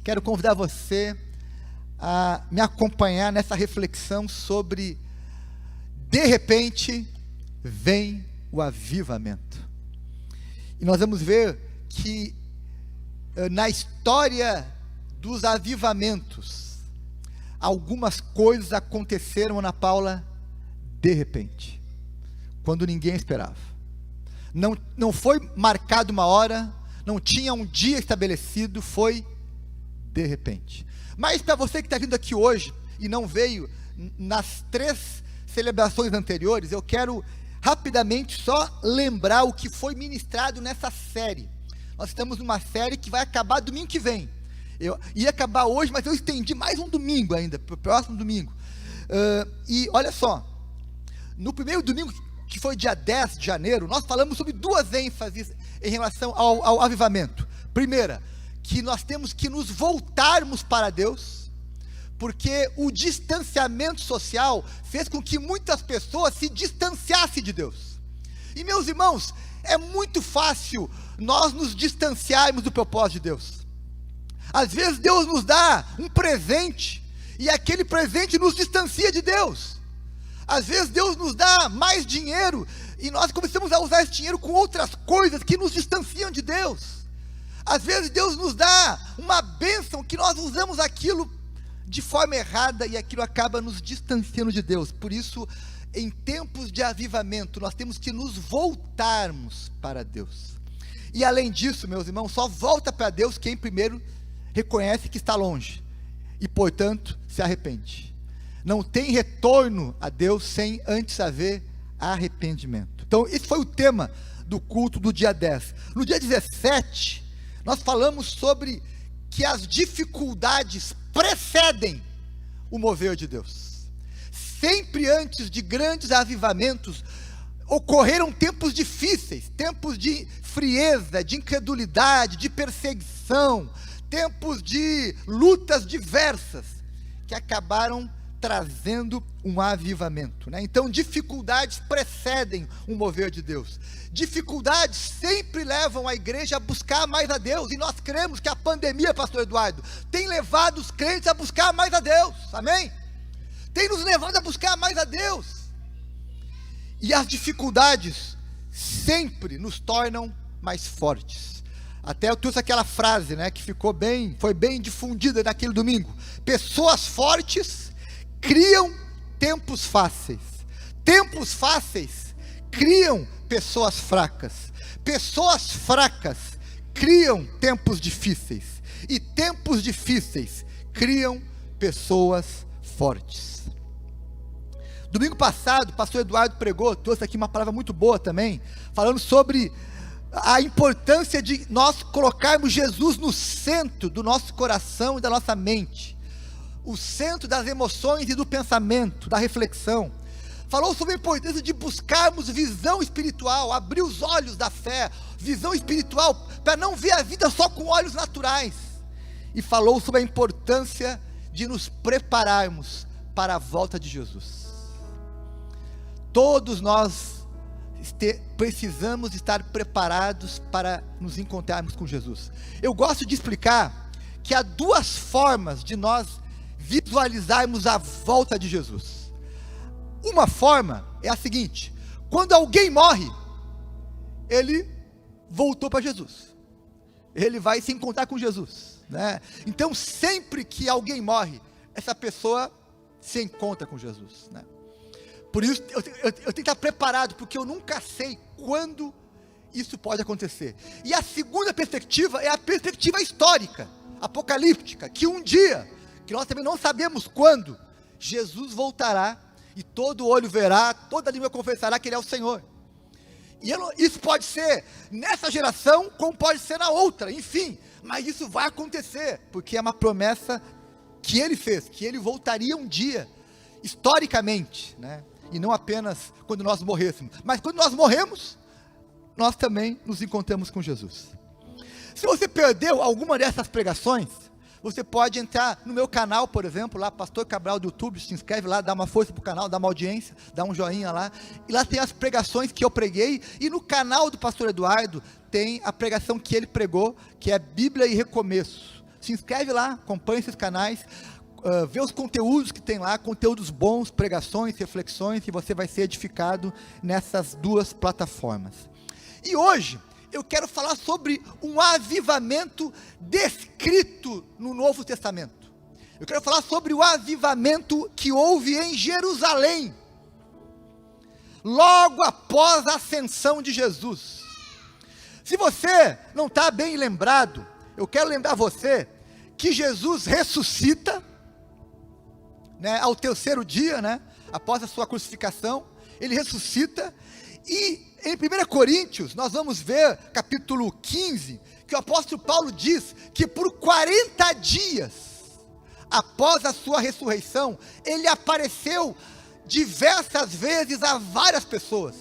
quero convidar você a me acompanhar nessa reflexão sobre, de repente, vem o avivamento. E nós vamos ver que na história dos avivamentos, algumas coisas aconteceram, Ana Paula, de repente, quando ninguém esperava. Não foi marcado uma hora, não tinha um dia estabelecido, foi de repente. Mas para você que está vindo aqui hoje e não veio nas 3 celebrações anteriores, eu quero rapidamente só lembrar o que foi ministrado nessa série. Nós estamos numa série que vai acabar domingo que vem. Eu ia acabar hoje, mas eu estendi mais um domingo ainda, para o próximo domingo. E olha só, no primeiro domingo, que foi dia 10 de janeiro, nós falamos sobre 2 ênfases em relação ao avivamento. Primeira, que nós temos que nos voltarmos para Deus, porque o distanciamento social fez com que muitas pessoas se distanciassem de Deus. E meus irmãos, é muito fácil nós nos distanciarmos do propósito de Deus. Às vezes Deus nos dá um presente, e aquele presente nos distancia de Deus. Às vezes Deus nos dá mais dinheiro, e nós começamos a usar esse dinheiro com outras coisas que nos distanciam de Deus. Às vezes Deus nos dá uma bênção que nós usamos aquilo de forma errada, e aquilo acaba nos distanciando de Deus. Por isso, em tempos de avivamento, nós temos que nos voltarmos para Deus. E além disso, meus irmãos, só volta para Deus quem primeiro reconhece que está longe, e portanto se arrepende. Não tem retorno a Deus sem antes haver arrependimento. Então esse foi o tema do culto do dia 10. No dia 17, nós falamos sobre que as dificuldades precedem o mover de Deus. Sempre antes de grandes avivamentos, ocorreram tempos difíceis, tempos de frieza, de incredulidade, de perseguição, tempos de lutas diversas, que acabaram trazendo um avivamento, né? Então dificuldades precedem o mover de Deus. Dificuldades sempre levam a igreja a buscar mais a Deus, e nós cremos que a pandemia, pastor Eduardo, tem levado os crentes a buscar mais a Deus, amém? Tem nos levado a buscar mais a Deus, e as dificuldades sempre nos tornam mais fortes. Até eu trouxe aquela frase, né, que foi bem difundida naquele domingo: pessoas fortes criam tempos fáceis. Tempos fáceis criam pessoas fracas. Pessoas fracas criam tempos difíceis. E tempos difíceis criam pessoas fortes. Domingo passado, o pastor Eduardo pregou, trouxe aqui uma palavra muito boa também, falando sobre a importância de nós colocarmos Jesus no centro do nosso coração e da nossa mente, o centro das emoções e do pensamento, da reflexão. Falou sobre a importância de buscarmos visão espiritual, abrir os olhos da fé, visão espiritual, para não ver a vida só com olhos naturais. E falou sobre a importância de nos prepararmos para a volta de Jesus. Todos nós precisamos estar preparados para nos encontrarmos com Jesus. Eu gosto de explicar que há 2 formas de nós visualizarmos a volta de Jesus. Uma forma é a seguinte: quando alguém morre, ele voltou para Jesus, ele vai se encontrar com Jesus, né? Então sempre que alguém morre, essa pessoa se encontra com Jesus, né? Por isso eu tenho que estar preparado, porque eu nunca sei quando isso pode acontecer. E a segunda perspectiva é a perspectiva histórica, apocalíptica, que um dia, que nós também não sabemos quando, Jesus voltará, e todo olho verá, toda língua confessará que Ele é o Senhor. E isso pode ser nessa geração, como pode ser na outra, enfim, mas isso vai acontecer, porque é uma promessa que Ele fez, que Ele voltaria um dia, historicamente, né? E não apenas quando nós morrêssemos, mas quando nós morremos, nós também nos encontramos com Jesus. Se você perdeu alguma dessas pregações, você pode entrar no meu canal, por exemplo, lá, Pastor Cabral do YouTube, se inscreve lá, dá uma força para o canal, dá uma audiência, dá um joinha lá, e lá tem as pregações que eu preguei, e no canal do pastor Eduardo, tem a pregação que ele pregou, que é Bíblia e Recomeço. se inscreve lá, acompanha esses canais, vê os conteúdos que tem lá, conteúdos bons, pregações, reflexões, e você vai ser edificado nessas duas plataformas. E hoje eu quero falar sobre um avivamento descrito no Novo Testamento. Eu quero falar sobre o avivamento que houve em Jerusalém, logo após a ascensão de Jesus. Se você não está bem lembrado, eu quero lembrar você que Jesus ressuscita, né, ao terceiro dia, né, após a sua crucificação, ele ressuscita, e em 1 Coríntios, nós vamos ver, capítulo 15, que o apóstolo Paulo diz que por 40 dias, após a sua ressurreição, ele apareceu diversas vezes a várias pessoas,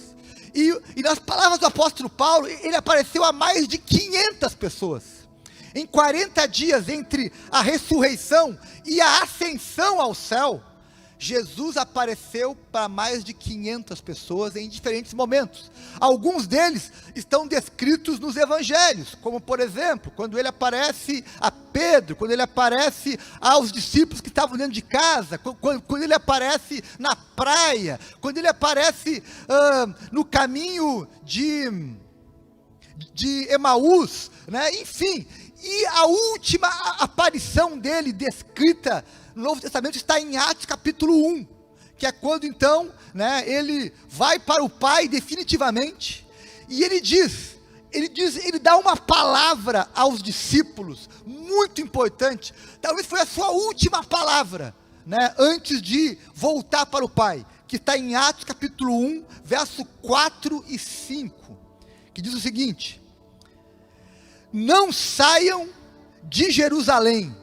e nas palavras do apóstolo Paulo, ele apareceu a mais de 500 pessoas, em 40 dias entre a ressurreição e a ascensão ao céu, Jesus apareceu para mais de 500 pessoas em diferentes momentos. Alguns deles estão descritos nos evangelhos, como por exemplo, quando ele aparece a Pedro, quando ele aparece aos discípulos que estavam dentro de casa, quando ele aparece na praia, quando ele aparece no caminho de Emaús, né? Enfim, e a última aparição dele descrita no Novo Testamento está em Atos capítulo 1, que é quando então, né, ele vai para o Pai definitivamente, e ele dá uma palavra aos discípulos, muito importante, talvez foi a sua última palavra, né, antes de voltar para o Pai, que está em Atos capítulo 1, verso 4 e 5, que diz o seguinte: não saiam de Jerusalém,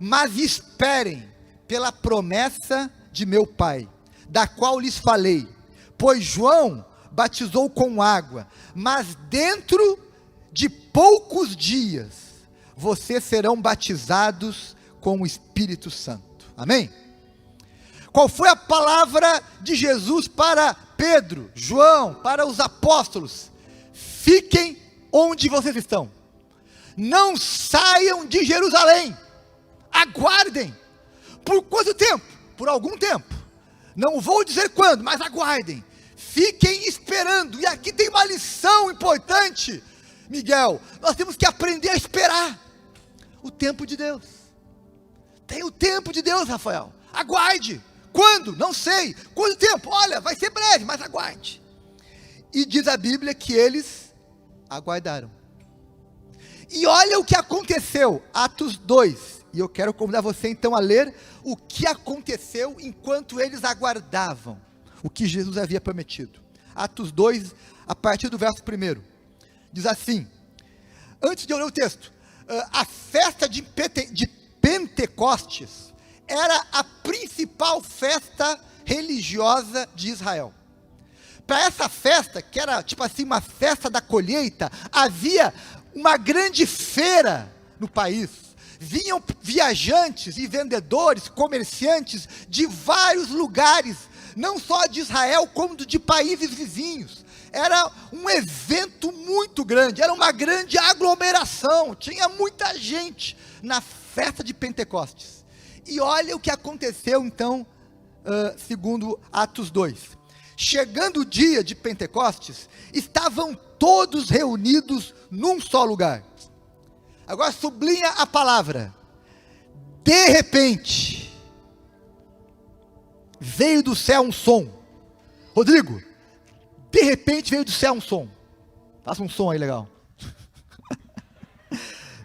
mas esperem pela promessa de meu Pai, da qual lhes falei, pois João batizou com água, mas dentro de poucos dias, vocês serão batizados com o Espírito Santo. Amém? Qual foi a palavra de Jesus para Pedro, João, para os apóstolos? Fiquem onde vocês estão, não saiam de Jerusalém, aguardem. Por quanto tempo? Por algum tempo, não vou dizer quando, mas aguardem, fiquem esperando. E aqui tem uma lição importante, Miguel, nós temos que aprender a esperar o tempo de Deus. Tem o tempo de Deus, Rafael, aguarde. Quando? Não sei. Quanto tempo? Olha, vai ser breve, mas aguarde. E diz a Bíblia que eles aguardaram. E olha o que aconteceu, Atos 2, e eu quero convidar você então a ler o que aconteceu enquanto eles aguardavam o que Jesus havia prometido. Atos 2, a partir do verso 1, diz assim, antes de eu ler o texto, a festa de Pentecostes era a principal festa religiosa de Israel. Para essa festa, que era tipo assim uma festa da colheita, havia uma grande feira no país, vinham viajantes e vendedores, comerciantes de vários lugares, não só de Israel, como de países vizinhos. Era um evento muito grande, era uma grande aglomeração, tinha muita gente na festa de Pentecostes. E olha o que aconteceu então, segundo Atos 2. Chegando o dia de Pentecostes, estavam todos reunidos num só lugar. Agora sublinha a palavra, de repente, veio do céu um som. Rodrigo, de repente veio do céu um som. Faça um som aí legal.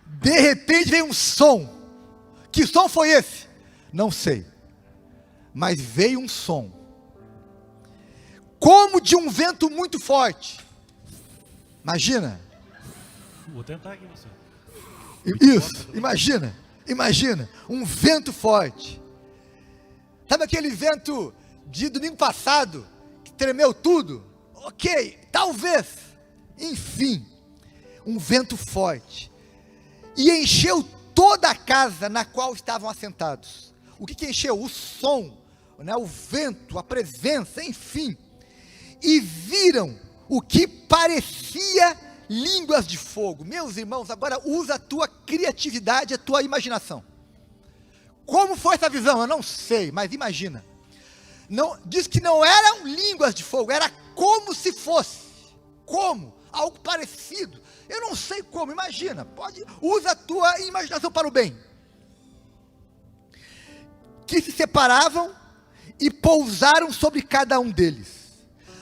De repente veio um som. Que som foi esse? Não sei. Mas veio um som, como de um vento muito forte. Imagina. Vou tentar aqui você. Isso, imagina, um vento forte. Sabe aquele vento de domingo passado, que tremeu tudo? Ok, talvez, enfim, um vento forte, e encheu toda a casa na qual estavam assentados. O que encheu? O som, né, o vento, a presença, enfim, e viram o que parecia línguas de fogo. Meus irmãos, agora usa a tua criatividade, a tua imaginação. Como foi essa visão? Eu não sei, mas imagina. Não, diz que não eram línguas de fogo, era como se fosse. Como? Algo parecido. Eu não sei como, imagina. Usa a tua imaginação para o bem. Que se separavam e pousaram sobre cada um deles.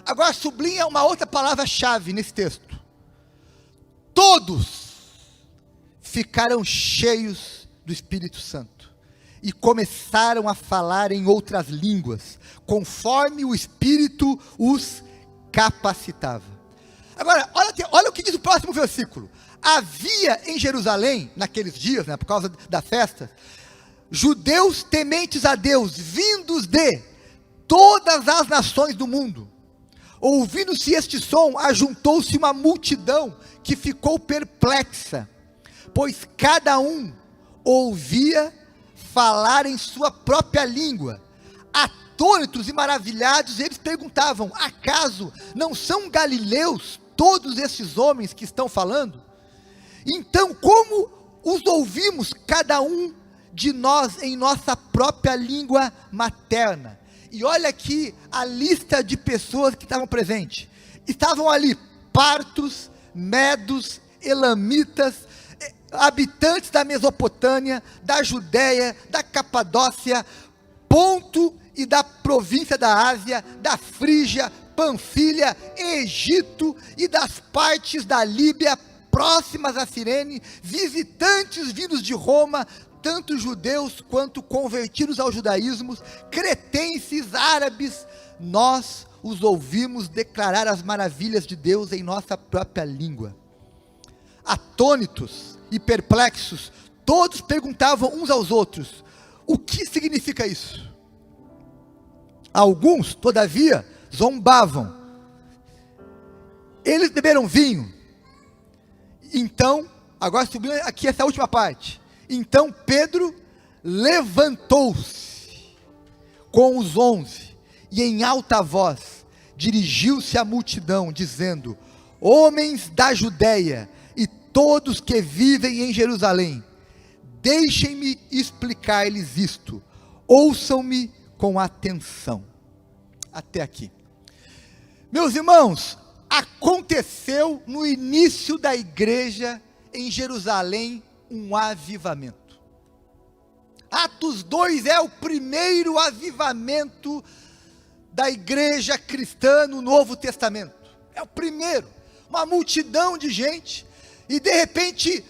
Agora sublinha uma outra palavra-chave nesse texto. Todos ficaram cheios do Espírito Santo e começaram a falar em outras línguas, conforme o Espírito os capacitava. Agora, olha o que diz o próximo versículo. Havia em Jerusalém, naqueles dias, por causa da festa, judeus tementes a Deus, vindos de todas as nações do mundo. Ouvindo-se este som, ajuntou-se uma multidão que ficou perplexa, pois cada um ouvia falar em sua própria língua. Atônitos e maravilhados, eles perguntavam: acaso não são galileus todos esses homens que estão falando? Então, como os ouvimos cada um de nós em nossa própria língua materna? E olha aqui a lista de pessoas que estavam presentes. Estavam ali partos, medos, elamitas, habitantes da Mesopotâmia, da Judéia, da Capadócia, Ponto e da província da Ásia, da Frígia, Panfilha, Egito e das partes da Líbia próximas a Cirene, visitantes vindos de Roma, tanto judeus quanto convertidos ao judaísmo, cretenses, árabes. Nós os ouvimos declarar as maravilhas de Deus em nossa própria língua. Atônitos e perplexos, todos perguntavam uns aos outros: o que significa isso? Alguns, todavia, zombavam. Eles beberam vinho. Então, agora subindo aqui essa última parte. Então Pedro levantou-se com os 11 e em alta voz dirigiu-se à multidão, dizendo: homens da Judéia e todos que vivem em Jerusalém, deixem-me explicar-lhes isto, ouçam-me com atenção. Até aqui. Meus irmãos, aconteceu no início da igreja em Jerusalém um avivamento. Atos 2 é o primeiro avivamento da igreja cristã no Novo Testamento. É o primeiro. Uma multidão de gente, e de repente,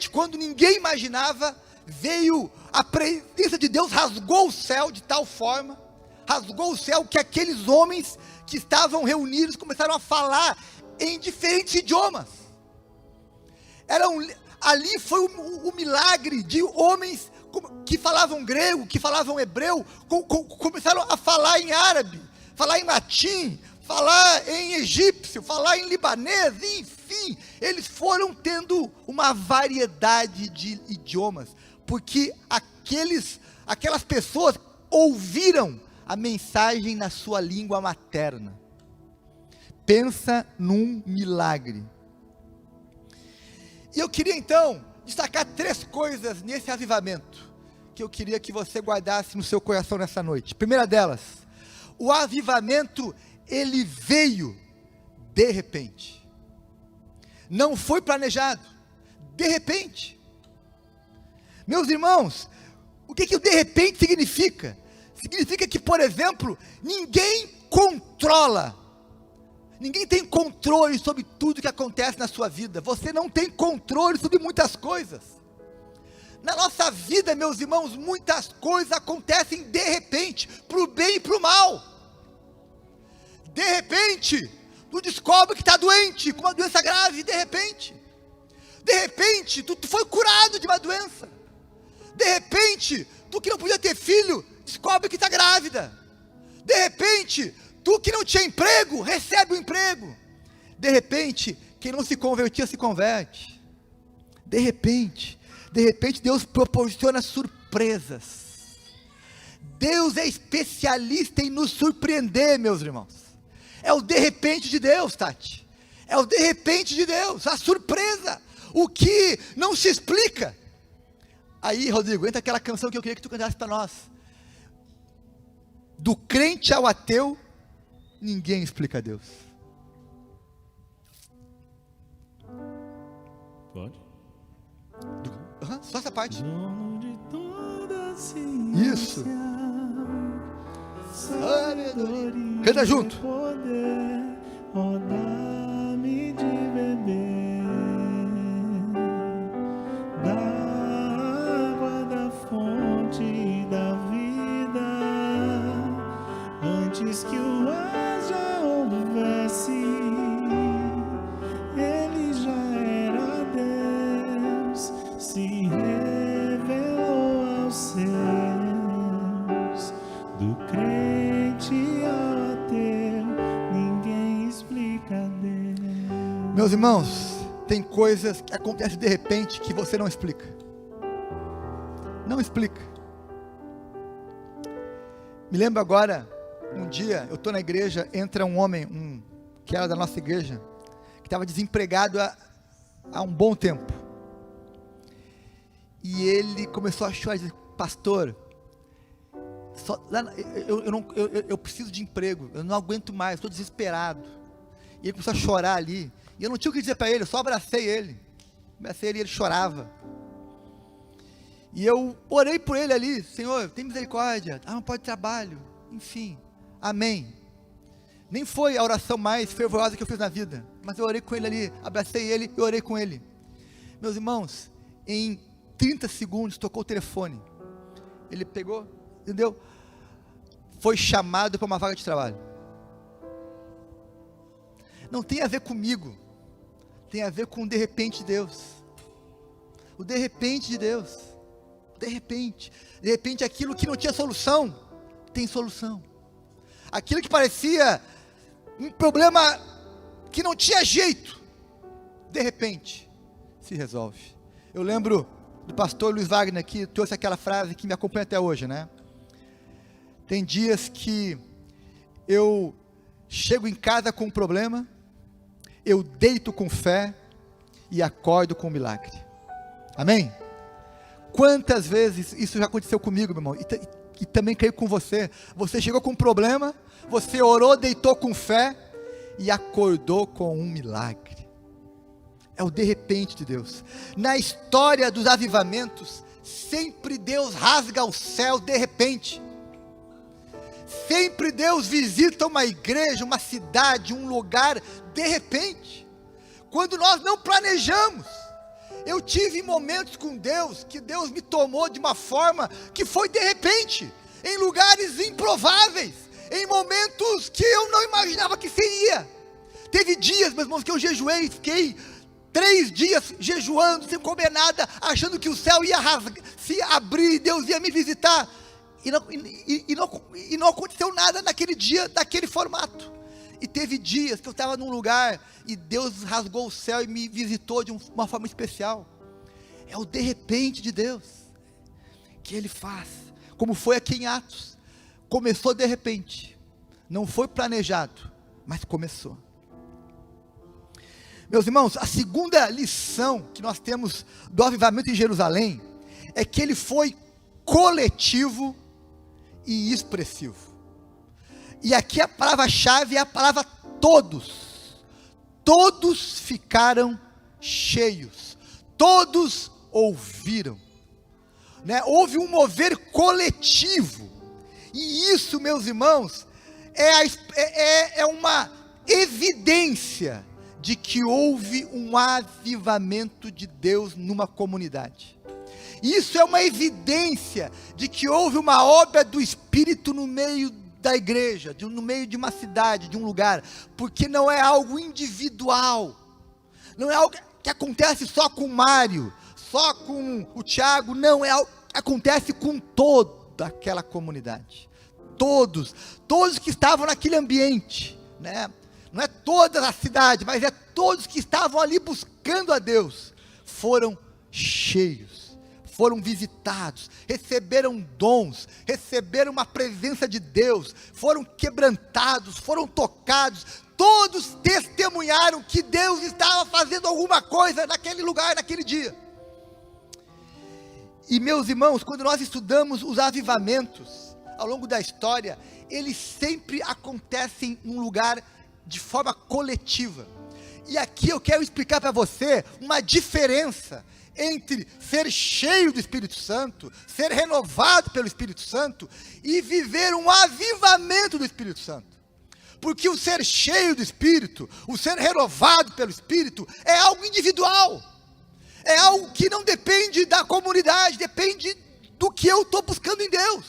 quando ninguém imaginava, veio a presença de Deus, rasgou o céu de tal forma, rasgou o céu que aqueles homens que estavam reunidos começaram a falar em diferentes idiomas. Ali foi o milagre de homens que falavam grego, que falavam hebreu, começaram a falar em árabe, falar em latim, falar em egípcio, falar em libanês, enfim, eles foram tendo uma variedade de idiomas, porque aquelas pessoas ouviram a mensagem na sua língua materna. Pensa num milagre. E eu queria então destacar 3 coisas nesse avivamento, que eu queria que você guardasse no seu coração nessa noite. Primeira delas, o avivamento, ele veio de repente. Não foi planejado, de repente. Meus irmãos, o que o de repente significa? Significa que, por exemplo, ninguém tem controle sobre tudo que acontece na sua vida. Você não tem controle sobre muitas coisas. Na nossa vida, meus irmãos, muitas coisas acontecem de repente, para o bem e para o mal. De repente, tu descobre que está doente, com uma doença grave, de repente. De repente, tu foi curado de uma doença. De repente, tu que não podia ter filho, descobre que está grávida. De repente, tu que não tinha emprego, recebe um emprego. De repente, quem não se convertia, se converte. De repente, Deus proporciona surpresas. Deus é especialista em nos surpreender, meus irmãos. É o de repente de Deus, Tati. É o de repente de Deus, a surpresa, o que não se explica. Aí, Rodrigo, entra aquela canção que eu queria que tu cantasse para nós. Do crente ao ateu, ninguém explica Deus. Pode? Só essa parte. Dono de toda Isso. Sabedoria. Canta junto. Poder, ó, dá-me de beber da água da fonte da vida, antes que o ar já houvesse, ele já era Deus, se revelou aos seus, do crente ao ateu, ninguém explica Deus. Meus irmãos, tem coisas que acontecem de repente que você não explica. Não explica. Me lembro agora, um dia, eu estou na igreja, entra um homem, que era da nossa igreja, que estava desempregado há um bom tempo. E ele começou a chorar e dizer: pastor, eu preciso de emprego, eu não aguento mais, estou desesperado. E ele começou a chorar ali, e eu não tinha o que dizer para ele, eu só abracei ele e ele chorava. E eu orei por ele ali: Senhor, tem misericórdia, não pode trabalho, enfim, amém. Nem foi a oração mais fervorosa que eu fiz na vida, mas eu orei com ele ali, abracei ele e orei com ele. Meus irmãos, em 30 segundos tocou o telefone, ele pegou, entendeu? Foi chamado para uma vaga de trabalho. Não tem a ver comigo, tem a ver com o de repente de Deus. O de repente de Deus. De repente aquilo que não tinha solução, tem solução. Aquilo que parecia um problema que não tinha jeito, de repente se resolve. Eu lembro do pastor Luiz Wagner, que trouxe aquela frase que me acompanha até hoje, né? Tem dias que eu chego em casa com um problema, eu deito com fé e acordo com um milagre. Amém? Quantas vezes isso já aconteceu comigo, meu irmão, e também creio com você. Você chegou com um problema, você orou, deitou com fé e acordou com um milagre. É o de repente de Deus. Na história dos avivamentos, sempre Deus rasga o céu de repente. Sempre Deus visita uma igreja, uma cidade, um lugar de repente, quando nós não planejamos. Eu tive momentos com Deus, que Deus me tomou de uma forma que foi de repente, em lugares improváveis, em momentos que eu não imaginava que seria. Teve dias, meus irmãos, que eu jejuei, fiquei 3 dias jejuando, sem comer nada, achando que o céu ia se abrir, Deus ia me visitar, e não aconteceu nada naquele dia, daquele formato. E teve dias que eu estava num lugar, e Deus rasgou o céu e me visitou de uma forma especial. É o de repente de Deus, que Ele faz, como foi aqui em Atos. Começou de repente, não foi planejado, mas começou. Meus irmãos, a segunda lição que nós temos do avivamento em Jerusalém, é que ele foi coletivo e expressivo. E aqui a palavra-chave é a palavra todos. Todos ficaram cheios, todos ouviram, né? Houve um mover coletivo, e isso, meus irmãos, é uma evidência de que houve um avivamento de Deus numa comunidade. Isso é uma evidência de que houve uma obra do Espírito no meio da igreja, no meio de uma cidade, de um lugar, porque não é algo individual, não é algo que acontece só com o Mário, só com o Tiago, não, é algo que acontece com toda aquela comunidade, todos que estavam naquele ambiente, né? Não é toda a cidade, mas é todos que estavam ali buscando a Deus, foram cheios, foram visitados, receberam dons, receberam uma presença de Deus, foram quebrantados, foram tocados, todos testemunharam que Deus estava fazendo alguma coisa naquele lugar, naquele dia. E meus irmãos, quando nós estudamos os avivamentos ao longo da história, eles sempre acontecem num lugar de forma coletiva. E aqui eu quero explicar para você uma diferença entre ser cheio do Espírito Santo, ser renovado pelo Espírito Santo e viver um avivamento do Espírito Santo. Porque o ser cheio do Espírito, o ser renovado pelo Espírito, é algo individual. É algo que não depende da comunidade, depende do que eu estou buscando em Deus.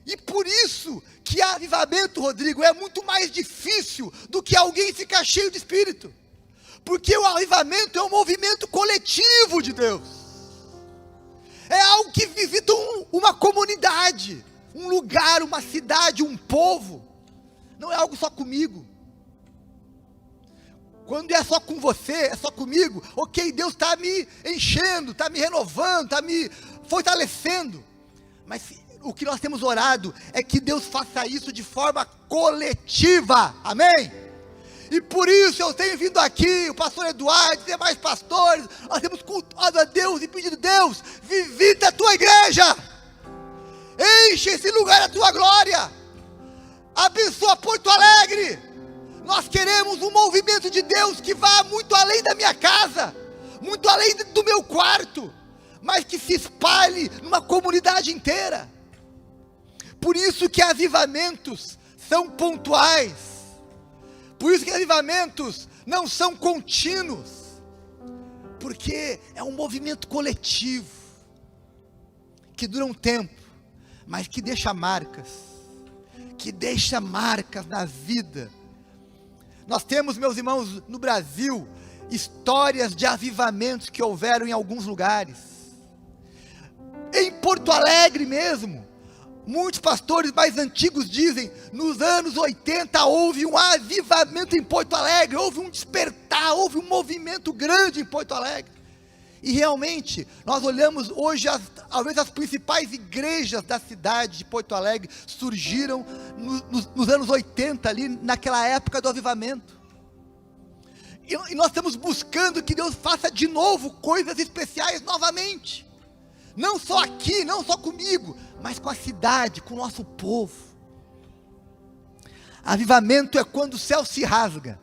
E por isso que avivamento, Rodrigo, é muito mais difícil do que alguém ficar cheio de Espírito. Porque o avivamento é um movimento coletivo de Deus. É algo que visita uma comunidade, um lugar, uma cidade, um povo. Não é algo só comigo. Quando é só com você, é só comigo, ok, Deus está me enchendo, está me renovando, está me fortalecendo. Mas o que nós temos orado é que Deus faça isso de forma coletiva, amém? E por isso eu tenho vindo aqui, o pastor Eduardo, e demais pastores, nós temos cultuado a Deus e pedido: Deus, visita a tua igreja, enche esse lugar da tua glória, abençoa Porto Alegre. Nós queremos um movimento de Deus que vá muito além da minha casa, muito além do meu quarto, mas que se espalhe numa comunidade inteira. Por isso que avivamentos são pontuais, por isso que avivamentos não são contínuos, porque é um movimento coletivo, que dura um tempo, mas que deixa marcas na vida. Nós temos, meus irmãos, no Brasil, histórias de avivamentos que houveram em alguns lugares. Em Porto Alegre mesmo, muitos pastores mais antigos dizem, nos anos 80 houve um avivamento em Porto Alegre, houve um despertar, houve um movimento grande em Porto Alegre. E realmente, nós olhamos hoje, talvez as principais igrejas da cidade de Porto Alegre surgiram nos anos 80 ali, naquela época do avivamento. E nós estamos buscando que Deus faça de novo coisas especiais novamente. Não só aqui, não só comigo, mas com a cidade, com o nosso povo. Avivamento é quando o céu se rasga.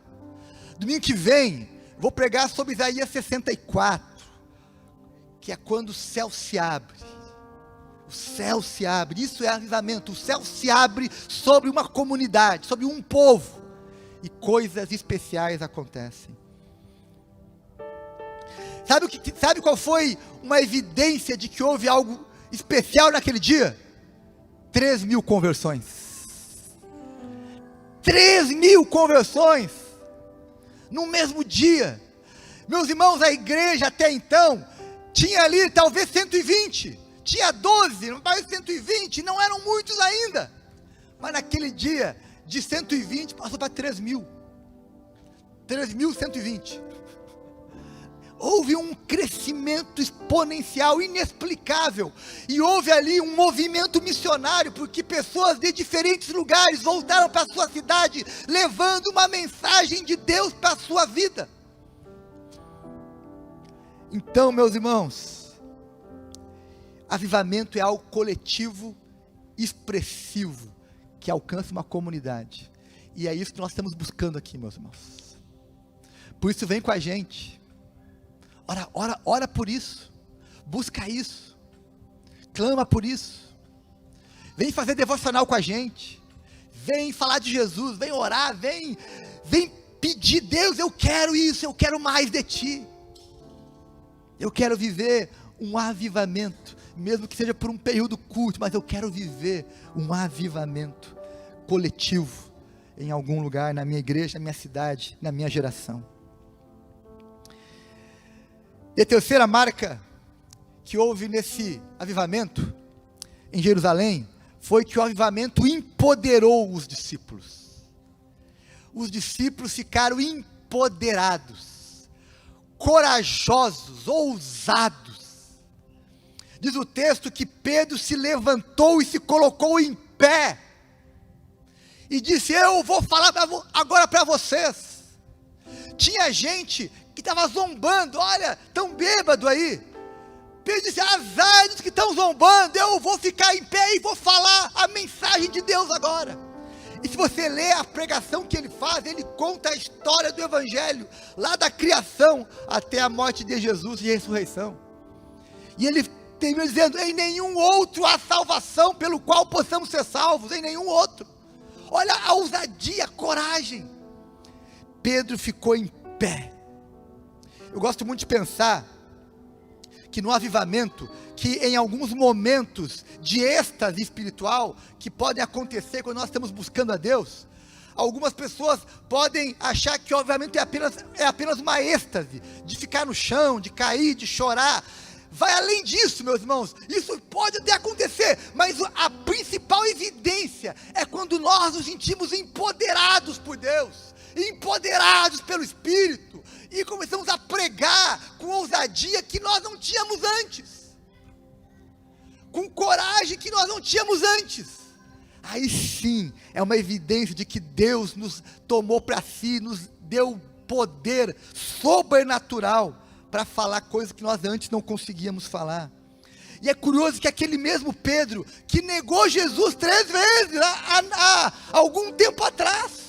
Domingo que vem, vou pregar sobre Isaías 64. Que é quando o céu se abre. O céu se abre, isso é avivamento. O céu se abre sobre uma comunidade, sobre um povo, e coisas especiais acontecem. Sabe qual foi uma evidência de que houve algo especial naquele dia? 3.000 conversões. 3.000 conversões no mesmo dia. Meus irmãos, a igreja até então tinha ali talvez 120, tinha 12, mais 120, não eram muitos ainda. Mas naquele dia, de 120 passou para 3.000. 3.120. Houve um crescimento exponencial, inexplicável. E houve ali um movimento missionário, porque pessoas de diferentes lugares voltaram para a sua cidade, levando uma mensagem de Deus para a sua vida. Então, meus irmãos, avivamento é algo coletivo, expressivo, que alcança uma comunidade. E é isso que nós estamos buscando aqui, meus irmãos. Por isso, vem com a gente. Ora por isso. Busca isso. Clama por isso. Vem fazer devocional com a gente. Vem falar de Jesus. Vem orar. Vem pedir: Deus, eu quero isso. Eu quero mais de Ti. Eu quero viver um avivamento, mesmo que seja por um período curto, mas eu quero viver um avivamento coletivo em algum lugar, na minha igreja, na minha cidade, na minha geração. E a terceira marca que houve nesse avivamento em Jerusalém foi que o avivamento empoderou os discípulos. Os discípulos ficaram empoderados, corajosos, ousados. Diz o texto que Pedro se levantou e se colocou em pé, e disse: eu vou falar agora para vocês. Tinha gente que estava zombando, olha, tão bêbado aí. Pedro disse: azar dos que estão zombando, eu vou ficar em pé e vou falar a mensagem de Deus agora. E se você ler a pregação que ele faz, ele conta a história do Evangelho, lá da criação até a morte de Jesus e ressurreição. E ele termina dizendo: em nenhum outro há salvação pelo qual possamos ser salvos, em nenhum outro. Olha a ousadia, a coragem. Pedro ficou em pé. Eu gosto muito de pensar que no avivamento, que em alguns momentos de êxtase espiritual, que podem acontecer quando nós estamos buscando a Deus, algumas pessoas podem achar que o avivamento é apenas uma êxtase, de ficar no chão, de cair, de chorar. Vai além disso, meus irmãos. Isso pode até acontecer, mas a principal evidência é quando nós nos sentimos empoderados por Deus, empoderados pelo Espírito, e começamos a pregar com ousadia que nós não tínhamos antes, com coragem que nós não tínhamos antes. Aí sim, é uma evidência de que Deus nos tomou para si, nos deu poder sobrenatural para falar coisas que nós antes não conseguíamos falar. E é curioso que aquele mesmo Pedro, que negou Jesus 3 vezes, há algum tempo atrás,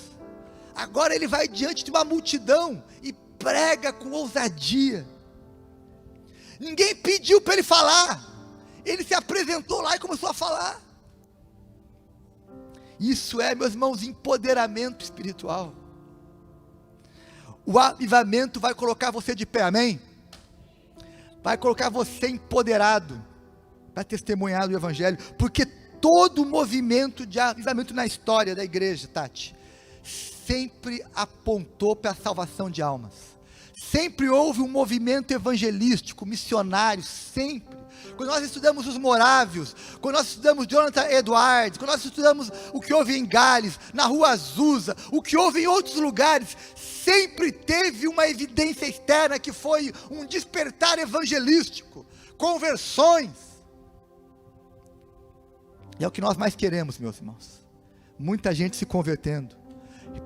agora ele vai diante de uma multidão e prega com ousadia. Ninguém pediu para ele falar, ele se apresentou lá e começou a falar. Isso é, meus irmãos, empoderamento espiritual. O avivamento vai colocar você de pé, amém? Vai colocar você empoderado para testemunhar do Evangelho, porque todo movimento de avivamento na história da igreja, Tati, sempre apontou para a salvação de almas. Sempre houve um movimento evangelístico, missionário, sempre. Quando nós estudamos os morávios, quando nós estudamos Jonathan Edwards, quando nós estudamos o que houve em Gales, na rua Azusa, o que houve em outros lugares, sempre teve uma evidência externa que foi um despertar evangelístico, conversões. E é o que nós mais queremos, meus irmãos. Muita gente se convertendo,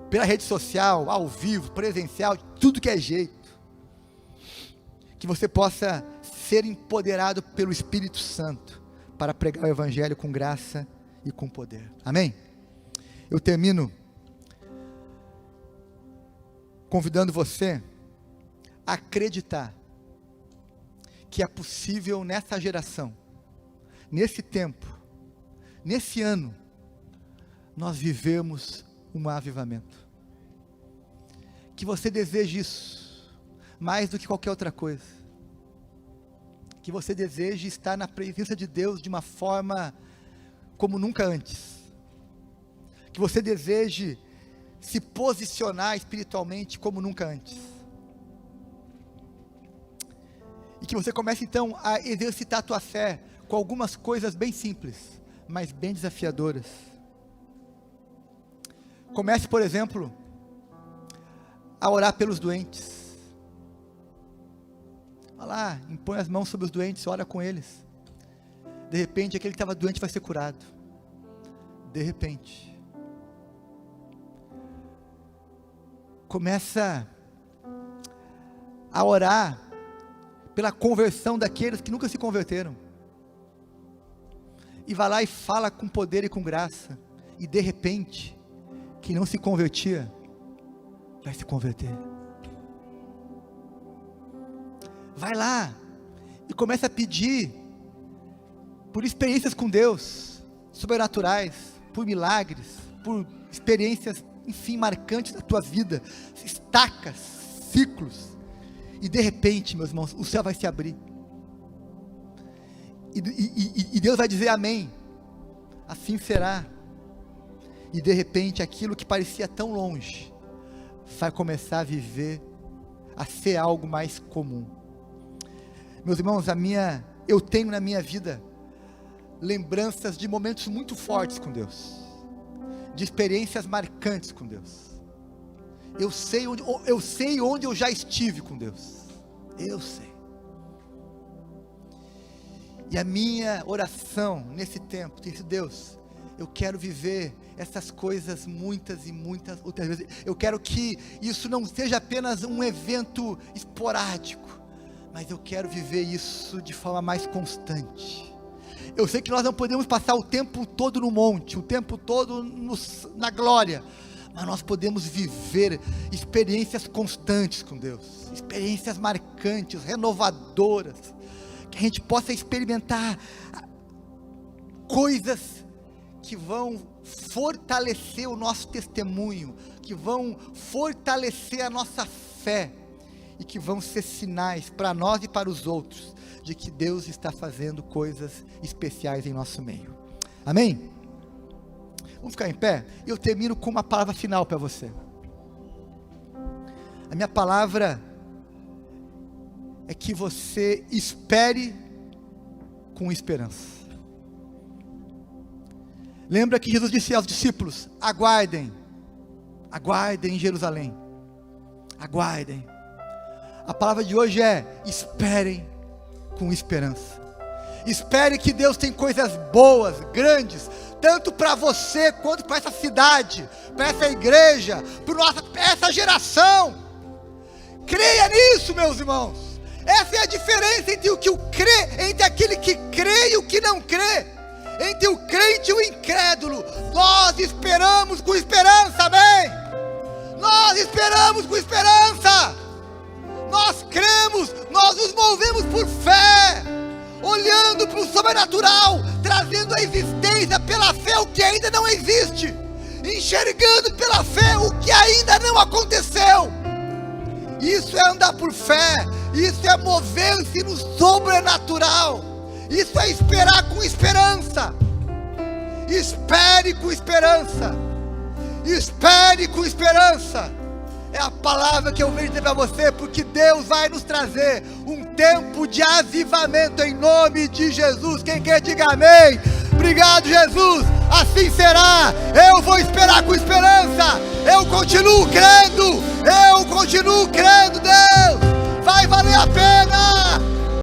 pela rede social, ao vivo, presencial, tudo que é jeito. Que você possa ser empoderado pelo Espírito Santo para pregar o Evangelho com graça e com poder. Amém? Eu termino convidando você a acreditar que é possível nessa geração, nesse tempo, nesse ano, nós vivemos um avivamento. Que você deseje isso mais do que qualquer outra coisa. Que você deseje estar na presença de Deus de uma forma como nunca antes. Que você deseje se posicionar espiritualmente como nunca antes. E que você comece então a exercitar a tua fé com algumas coisas bem simples, mas bem desafiadoras. Comece, por exemplo, a orar pelos doentes. Vai lá, impõe as mãos sobre os doentes, ora com eles. De repente, aquele que estava doente vai ser curado. De repente. Começa a orar pela conversão daqueles que nunca se converteram. E vai lá e fala com poder e com graça. E de repente, quem não se convertia, vai se converter. Vai lá e começa a pedir por experiências com Deus, sobrenaturais, por milagres, por experiências, enfim, marcantes da tua vida, estacas, ciclos, e de repente, meus irmãos, o céu vai se abrir, e Deus vai dizer amém, assim será, e de repente aquilo que parecia tão longe, vai começar a viver, a ser algo mais comum. Meus irmãos, eu tenho na minha vida lembranças de momentos muito fortes com Deus, de experiências marcantes com Deus. Eu sei onde eu já estive com Deus. Eu sei. E a minha oração nesse tempo tem sido: Deus, eu quero viver essas coisas muitas e muitas outras vezes. Eu quero que isso não seja apenas um evento esporádico, mas eu quero viver isso de forma mais constante. Eu sei que nós não podemos passar o tempo todo no monte, o tempo todo na glória, mas nós podemos viver experiências constantes com Deus, experiências marcantes, renovadoras, que a gente possa experimentar coisas que vão fortalecer o nosso testemunho, que vão fortalecer a nossa fé, e que vão ser sinais para nós e para os outros, de que Deus está fazendo coisas especiais em nosso meio. Amém? Vamos ficar em pé? E eu termino com uma palavra final para você. A minha palavra é que você espere com esperança. Lembra que Jesus disse aos discípulos: aguardem, aguardem em Jerusalém, aguardem. A palavra de hoje é: esperem com esperança. Espere que Deus tem coisas boas, grandes, tanto para você, quanto para essa cidade, para essa igreja, para essa geração. Creia nisso, meus irmãos. Essa é a diferença entre o que crê, entre aquele que crê e o que não crê, entre o crente e o incrédulo. Nós esperamos com esperança, amém? Nós esperamos com esperança. Nós cremos, nós nos movemos por fé, olhando para o sobrenatural, trazendo à existência pela fé o que ainda não existe, enxergando pela fé o que ainda não aconteceu. Isso é andar por fé, isso é mover-se no sobrenatural, isso é esperar com esperança. Espere com esperança, espere com esperança. É a palavra que eu venho dizer para você, porque Deus vai nos trazer um tempo de avivamento em nome de Jesus. Quem quer, diga amém. Obrigado, Jesus. Assim será. Eu vou esperar com esperança. Eu continuo crendo. Eu continuo crendo.